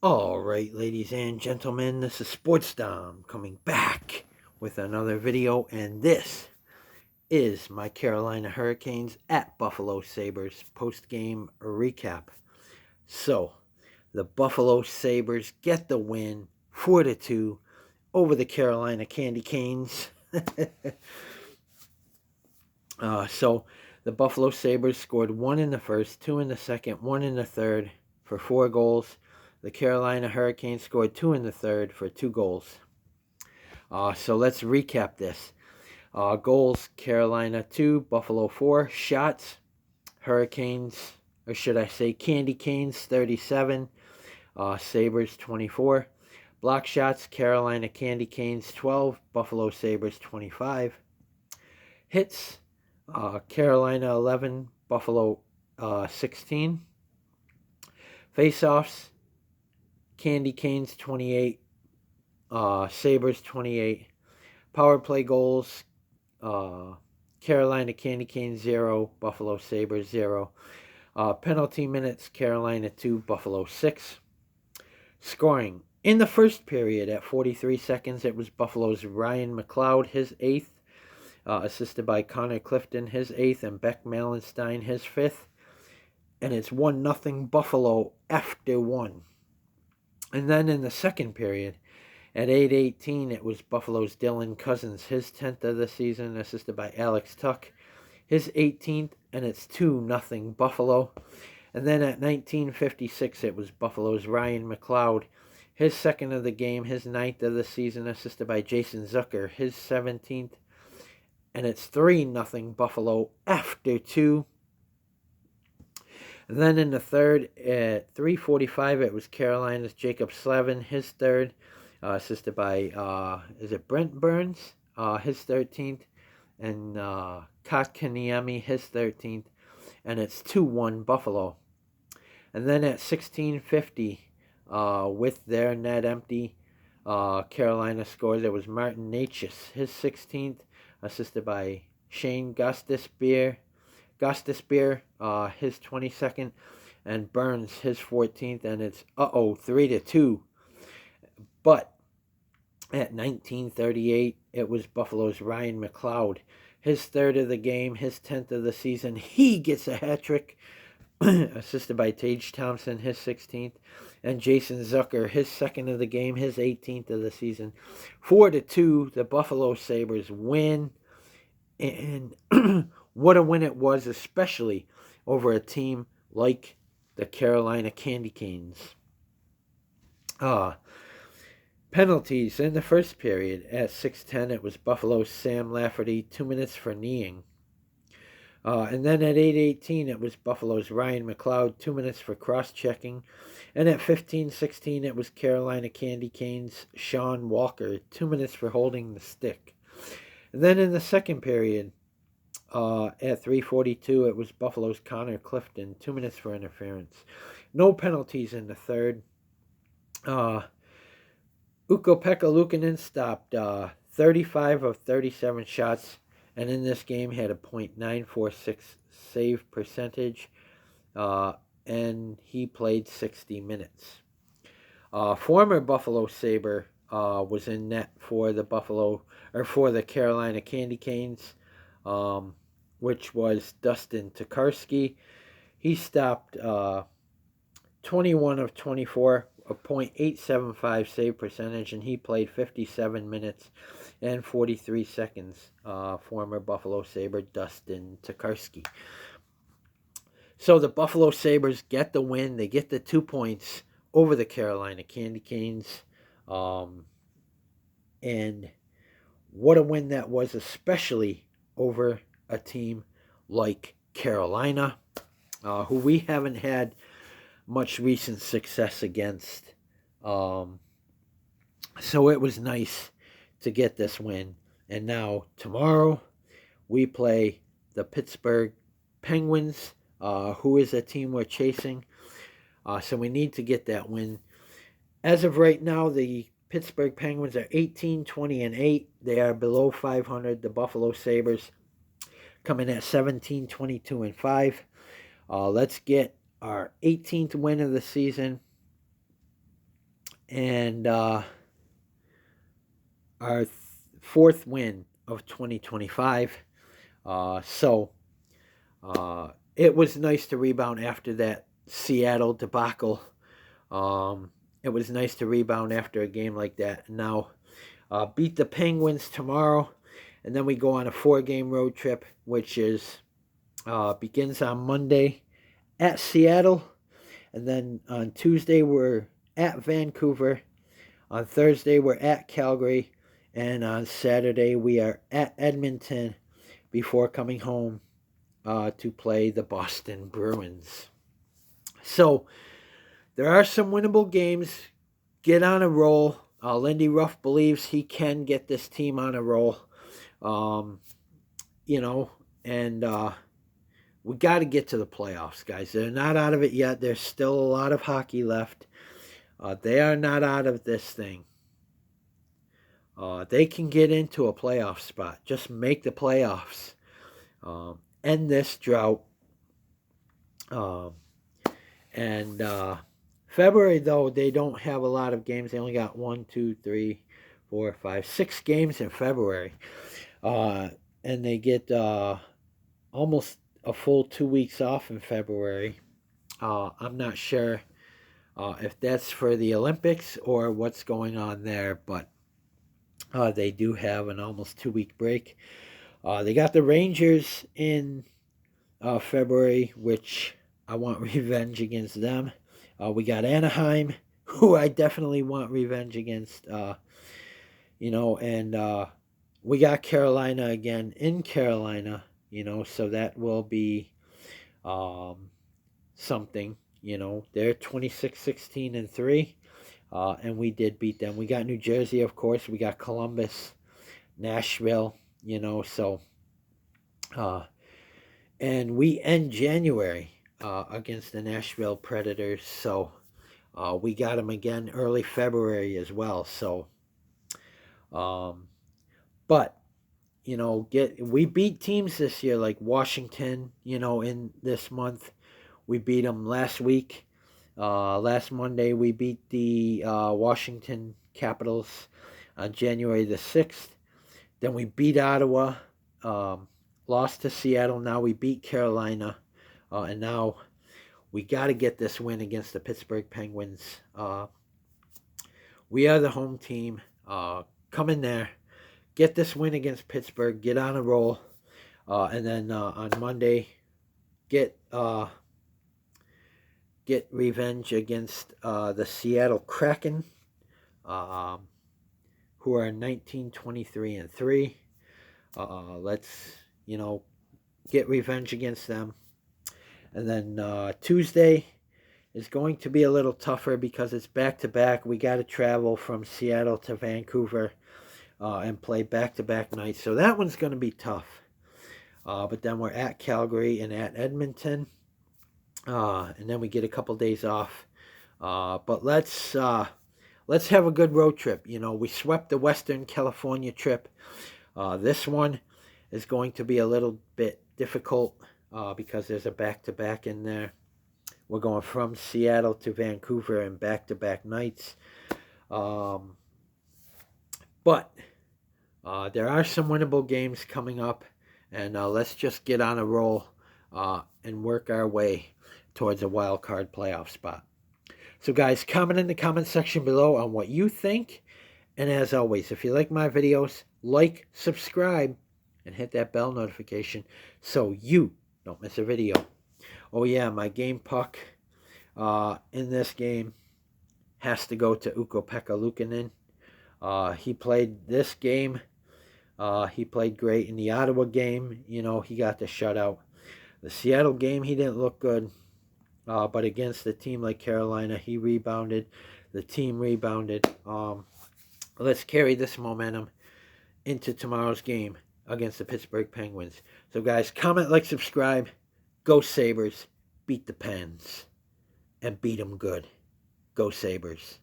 All right, ladies and gentlemen, this is Sports Dom coming back with another video, and this is my Carolina Hurricanes at Buffalo Sabres post-game recap. So, the Buffalo Sabres get the win 4-2 over the Carolina Candy Canes. So, the Buffalo Sabres scored 1 in the first, 2 in the second, 1 in the third for 4 goals. The Carolina Hurricanes scored 2 in the third for 2 goals. So let's recap this. Goals, Carolina 2, Buffalo 4. Shots, Hurricanes, or should I say Candy Canes 37, Sabres 24. Block shots, Carolina Candy Canes 12, Buffalo Sabres 25. Hits, Carolina 11, Buffalo 16. Face-offs, Candy Canes 28, Sabres 28. Power play goals, Carolina Candy Canes 0, Buffalo Sabres 0. Penalty minutes, Carolina 2, Buffalo 6. Scoring. In the first period at 43 seconds, it was Buffalo's Ryan McLeod, his 8th, assisted by Connor Clifton, his 8th, and Beck Malenstein, his 5th. And it's 1-0 Buffalo after 1. And then in the second period, at 8:18, it was Buffalo's Dylan Cousins, his 10th of the season, assisted by Alex Tuck, his 18th, and it's 2-0 Buffalo. And then at 19:56, it was Buffalo's Ryan McLeod, his 2nd of the game, his 9th of the season, assisted by Jason Zucker, his 17th, and it's 3-0 Buffalo after 2. And then in the third, at 3:45, it was Carolina's Jacob Slavin, his 3rd, assisted by, is it Brent Burns, his 13th, and Kotkaniemi, his 13th, and it's 2-1 Buffalo. And then at 16:50, with their net empty, Carolina scores. It was Martin Necas, his 16th, assisted by Shane Gostisbehere, his 22nd, and Burns, his 14th, and it's 3-2. But at 19:38, it was Buffalo's Ryan McLeod, his 3rd of the game, his 10th of the season. He gets a hat trick, assisted by Tage Thompson, his 16th, and Jason Zucker, his 2nd of the game, his 18th of the season. 4-2, the Buffalo Sabres win, and what a win it was, especially over a team like the Carolina Candy Canes. Penalties in the first period. At 6:10, it was Buffalo's Sam Lafferty, 2 minutes for kneeing. And then at 8:18, it was Buffalo's Ryan McLeod, 2 minutes for cross-checking. And at 15:16, it was Carolina Candy Canes' Sean Walker, 2 minutes for holding the stick. And then in the second period, at 3:42, it was Buffalo's Connor Clifton, 2 minutes for interference. No penalties in the third. Ukko Pekka Luukkonen stopped 35 of 37 shots, and in this game had a .946 save percentage, and he played 60 minutes. Former Buffalo Sabre was in net for the Carolina Candy Canes, which was Dustin Tokarski. He stopped 21 of 24, a .875 save percentage, and he played 57 minutes and 43 seconds, former Buffalo Sabre Dustin Tokarski. So the Buffalo Sabres get the win. They get the 2 points over the Carolina Candy Canes. And what a win that was, especially over a team like Carolina, who we haven't had much recent success against. So it was nice to get this win. And now tomorrow we play the Pittsburgh Penguins, who is a team we're chasing. So we need to get that win. As of right now, the Pittsburgh Penguins are 18-20-8. They are below 500. The Buffalo Sabres coming at 17-22-5. Let's get our 18th win of the season and our fourth win of 2025. So it was nice to rebound after that Seattle debacle. It was nice to rebound after a game like that. Now, beat the Penguins tomorrow, and then we go on a 4-game road trip, which is begins on Monday at Seattle, and then on Tuesday we're at Vancouver. On Thursday we're at Calgary, and on Saturday we are at Edmonton before coming home to play the Boston Bruins. So there are some winnable games. Get on a roll. Lindy Ruff believes he can get this team on a roll. And we got to get to the playoffs, guys. They're not out of it yet. There's still a lot of hockey left. They are not out of this thing. They can get into a playoff spot. Just make the playoffs. End this drought. February, though, they don't have a lot of games. They only got 6 games in February. And they get almost a full 2 weeks off in February. I'm not sure if that's for the Olympics or what's going on there, but they do have an almost 2-week break. They got the Rangers in February, which I want revenge against them. We got Anaheim, who I definitely want revenge against. And we got Carolina again in Carolina, so that will be something. They're 26-16-3, and we did beat them. We got New Jersey, of course. We got Columbus, Nashville, so and we end January against the Nashville Predators, so we got them again early February as well. So, but we beat teams this year like Washington. In this month, we beat them last week. Last Monday, we beat the Washington Capitals on January the 6th. Then we beat Ottawa. Lost to Seattle. Now we beat Carolina. And now we got to get this win against the Pittsburgh Penguins. We are the home team. Come in there. Get this win against Pittsburgh. Get on a roll. And then on Monday, get revenge against the Seattle Kraken, who are 19-23-3. Let's, get revenge against them. And then Tuesday is going to be a little tougher because it's back-to-back. We got to travel from Seattle to Vancouver and play back-to-back nights. So that one's going to be tough. But then we're at Calgary and at Edmonton. And then we get a couple days off. But let's have a good road trip. We swept the Western California trip. This one is going to be a little bit difficult because there's a back-to-back in there. We're going from Seattle to Vancouver and back-to-back nights. But there are some winnable games coming up. And let's just get on a roll and work our way towards a wild card playoff spot. So guys, comment in the comment section below on what you think. And as always, if you like my videos, like, subscribe, and hit that bell notification so you don't miss a video. Oh yeah, my game puck in this game has to go to Ukko Pekka Luukkonen. He played this game. He played great in the Ottawa game. He got the shutout. The Seattle game, he didn't look good. But against a team like Carolina, he rebounded. The team rebounded. Let's carry this momentum into tomorrow's game against the Pittsburgh Penguins. So guys, comment, like, subscribe. Go Sabres. Beat the Pens. And beat them good. Go Sabres.